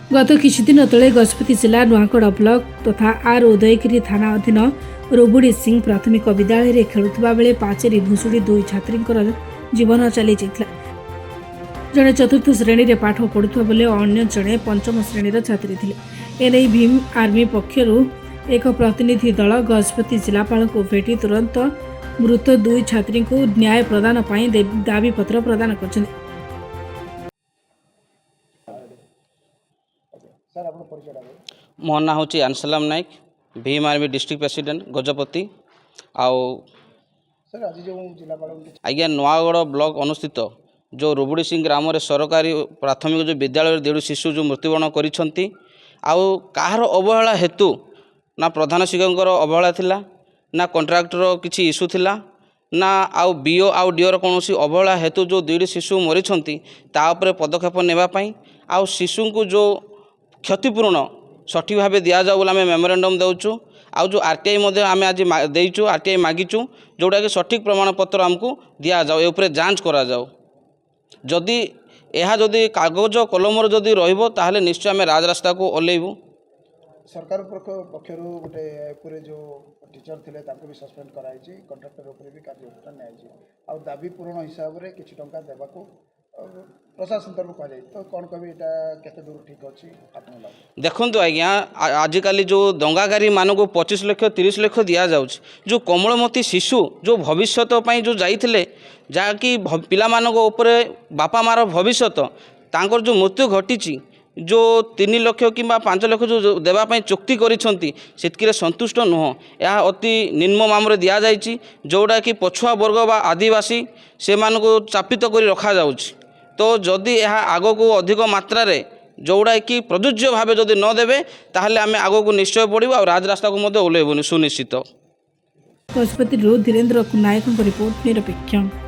गत किछुदिन तले गजपति जिला नुआगढ़ ब्लक तथा आर उदयगिरी थाना अधीन रुबुड़ी सिंह प्राथमिक विद्यालय खेलुवा बेले पाचेरी भुशुड़ी दुई छात्री जीवन चली जाता। जड़े चतुर्थ श्रेणी में पाठ पढ़ुवा बेले अन्य जड़े पंचम श्रेणीर छात्री थे। एने भीम आर्मी पक्षर एक प्रतिनिधि दल गजपति जिलापाल को भेटी तुरंत मृत दुई छात्री को न्याय प्रदान पर दाबीपत्र प्रदान कर। मो ना हूँ आंसलाम Nayak, Bhim army district president Gajapati. आज्ञा नुआगढ़ ब्लॉक अनुस्थित जो रुबुड़ी सिंह ग्राम में सरकारी प्राथमिक जो विद्यालय देड़ू शिशु जो मृत्युवरण करिसेंती कहार अवहेला हेतु ना प्रधान शिक्षक अवहेला थिला ना कंट्राक्टर किसी इश्यू थिला ना आउ बीओ आउ डीओर कौन अवहेला हेतु जो दुईटी शिशु मरीछंती ता उपरे पदक्षेप नेबापी आउ शिशु को जो क्षतिपूरण सठिक भाव दि जाऊ बोले आम मेमोरेंडम देचु आउ जो आरटीआई आम आज देचु आरटीआई मागिचु जोटा कि सठिक प्रमाणपत्र आमको दि जाऊ ए जांच करा जाऊ। जदि यह जदि कागज कलमर जदि रहिबो ताहले निश्चय आम राजरास्ता को ओल्लैबू। सरकार पक्षर गोटे जो टीचर थे भी सस्पेंड कराई कंट्राक्टर भी कार्यानुष्ठान नहीं दाबी पूरण हिसाब से किसी टंका देवाक प्रशासन तरफ कहुई तो कौन कह केते दूर ठीक अच्छी देखु आज्ञा आजिकल जो दंगाकारी मानक 25 लाख 30 लाख दि जाऊँ जो कोमलमती शिशु जो भविष्य जो जाइए जहाँकि पिला उपरे बापा मार भविष्य तांकर जो मृत्यु घटी जो 3 लाख कि 5 लाख जो देवाई चुक्ति कर संतुष्ट नुह यह अति निम्न मामले दि जाइए जोड़ा कि पछुआ वर्ग बा आदिवासी से चापित कर रखा जाउछि। तो जदि यह आग को अधिक मात्रा जोड़ा कि प्रযোज्य भाव जदि न देवे ताहले आमे आग को निश्चय पड़ू और राजरास्ता को ओल्लैबुनि सुनिश्चित। गजपति धीरेन्द्र नायक रिपोर्ट निरपेक्ष।